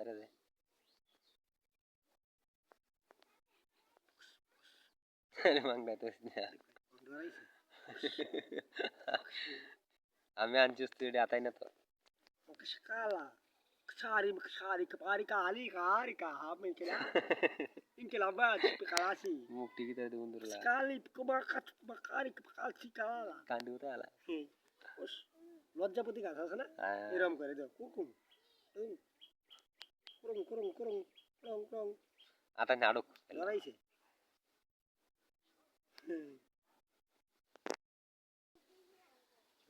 আরে রে আরে মাংটা তো আমি আনছি তুই আতাই না তো Kala. Sari kepari kali kari kaham inkela. Inkela bad kalasi. মুখ টিকি তাই বন্ধুরা Sekali kebakat bakari kepakali kala. কান্দি উঠে আলা Us লজ্জাপতি গাছ আছে না এরকম করে দাও কুকুম কুরুম কুরুম কুরুম কুরুম কুরুম আতা নাড়ুক লড়াইছে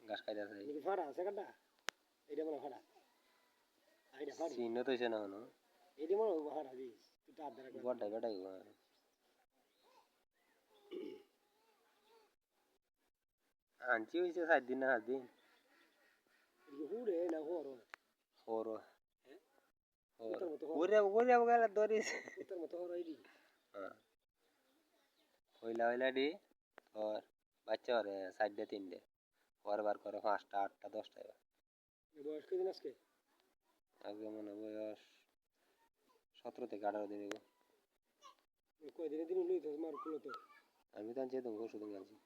ঘাস খাইতে আছে এই ফাড়া আছে কাটা এইটা মনে ফাড়া আইডা ফাড়ি চিহ্ন তো হইছে না হনো এইটা মনে ফাড়া দিস তুই তার দ্বারা কর বড়াই বড়াই আনছি হইছে 7 দিন না 8 দিন এই হুড়ে না হরো হরো হ্যাঁ হরো ওরে গেল দরিস তোর মতো হরো আইডি হ্যাঁ হইলা হইলা ডি और বাচ্চা ওরে 7 ডে 3 ডে বার করে 5টা 8টা 10টা এই বয়স কদিন আজকে আগে মনে বয়স 17 থেকে 18 দিন কয়দিনে দিন লই তো মার কুলো তো আমি তো আনছি তো ওষুধ আনছি